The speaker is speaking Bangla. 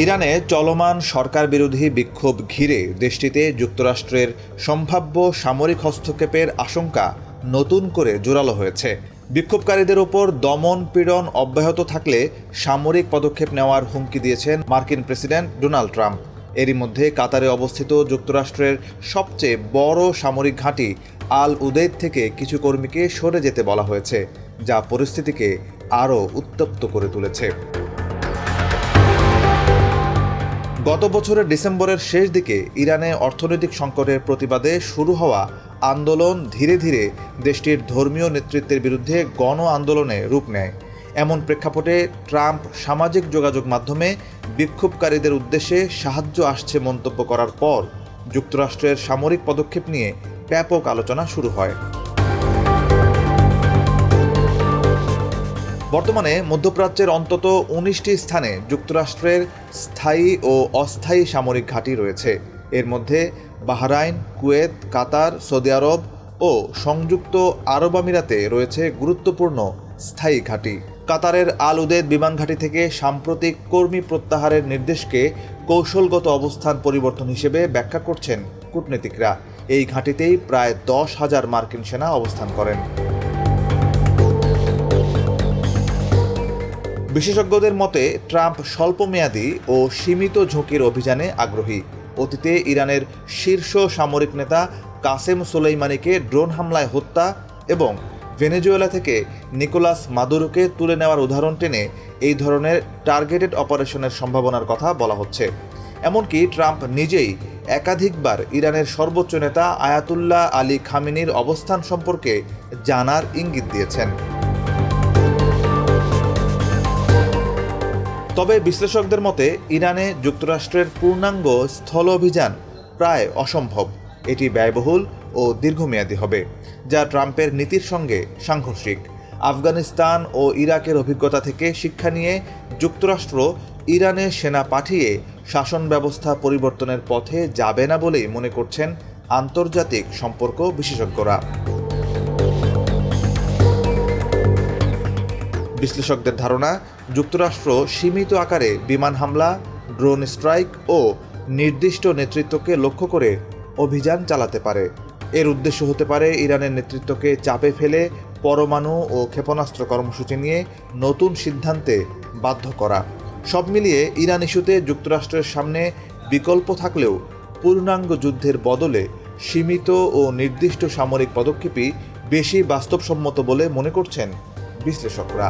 ইরানে চলমান সরকার বিরোধী বিক্ষোভ ঘিরে দেশটিতে যুক্তরাষ্ট্রের সম্ভাব্য সামরিক হস্তক্ষেপের আশঙ্কা নতুন করে জোরালো হয়েছে। বিক্ষোভকারীদের ওপর দমন পীড়ন অব্যাহত থাকলে সামরিক পদক্ষেপ নেওয়ার হুমকি দিয়েছেন মার্কিন প্রেসিডেন্ট ডোনাল্ড ট্রাম্প। এরই মধ্যে কাতারে অবস্থিত যুক্তরাষ্ট্রের সবচেয়ে বড় সামরিক ঘাঁটি আল উদেইদ থেকে কিছু কর্মীকে সরে যেতে বলা হয়েছে, যা পরিস্থিতিকে আরও উত্তপ্ত করে তুলেছে। গত বছরের ডিসেম্বরের শেষ দিকে ইরানে অর্থনৈতিক সংকটের প্রতিবাদে শুরু হওয়া আন্দোলন ধীরে ধীরে দেশটির ধর্মীয় নেতৃত্বের বিরুদ্ধে গণ আন্দোলনে রূপ নেয়। এমন প্রেক্ষাপটে ট্রাম্প সামাজিক যোগাযোগ মাধ্যমে বিক্ষোভকারীদের উদ্দেশ্যে সাহায্য আসছে মন্তব্য করার পর যুক্তরাষ্ট্রের সামরিক পদক্ষেপ নিয়ে ব্যাপক আলোচনা শুরু হয়। বর্তমানে মধ্যপ্রাচ্যের অন্তত ১৯টি স্থানে যুক্তরাষ্ট্রের স্থায়ী ও অস্থায়ী সামরিক ঘাঁটি রয়েছে। এর মধ্যে বাহরাইন, কুয়েত, কাতার, সৌদি আরব ও সংযুক্ত আরব আমিরাতে রয়েছে গুরুত্বপূর্ণ স্থায়ী ঘাঁটি। কাতারের আল উদেইদ বিমান ঘাঁটি থেকে সাম্প্রতিক কর্মী প্রত্যাহারের নির্দেশকে কৌশলগত অবস্থান পরিবর্তন হিসেবে ব্যাখ্যা করছেন কূটনীতিকরা। এই ঘাঁটিতেই প্রায় ১০,০০০ মার্কিন সেনা অবস্থান করেন। বিশেষজ্ঞদের মতে ট্রাম্প স্বল্পমেয়াদী ও সীমিত ঝুঁকির অভিযানে আগ্রহী। অতীতে ইরানের শীর্ষ সামরিক নেতা কাসেম সোলেইমানিকে ড্রোন হামলায় হত্যা এবং ভেনেজুয়েলা থেকে নিকোলাস মাদুরোকে তুলে নেওয়ার উদাহরণ টেনে এই ধরনের টার্গেটেড অপারেশনের সম্ভাবনার কথা বলা হচ্ছে। এমনকি ট্রাম্প নিজেই একাধিকবার ইরানের সর্বোচ্চ নেতা আয়াতুল্লাহ আলী খামেনির অবস্থান সম্পর্কে জানার ইঙ্গিত দিয়েছেন। তবে বিশ্লেষকদের মতে ইরানে যুক্তরাষ্ট্রের পূর্ণাঙ্গ স্থল অভিযান প্রায় অসম্ভব। এটি ব্যয়বহুল ও দীর্ঘমেয়াদী হবে, যা ট্রাম্পের নীতির সঙ্গে সাংঘর্ষিক। আফগানিস্তান ও ইরাকের অভিজ্ঞতা থেকে শিক্ষা নিয়ে যুক্তরাষ্ট্র ইরানে সেনা পাঠিয়ে শাসন ব্যবস্থা পরিবর্তনের পথে যাবে না বলেই মনে করছেন আন্তর্জাতিক সম্পর্ক বিশেষজ্ঞরা। বিশ্লেষকদের ধারণা, যুক্তরাষ্ট্র সীমিত আকারে বিমান হামলা, ড্রোন স্ট্রাইক ও নির্দিষ্ট নেতৃত্বকে লক্ষ্য করে অভিযান চালাতে পারে। এর উদ্দেশ্য হতে পারে ইরানের নেতৃত্বকে চাপে ফেলে পরমাণু ও ক্ষেপণাস্ত্র কর্মসূচি নিয়ে নতুন সিদ্ধান্তে বাধ্য করা। সব মিলিয়ে ইরান ইস্যুতে যুক্তরাষ্ট্রের সামনে বিকল্প থাকলেও পূর্ণাঙ্গ যুদ্ধের বদলে সীমিত ও নির্দিষ্ট সামরিক পদক্ষেপই বেশি বাস্তবসম্মত বলে মনে করছেন বিশ্লেষকরা।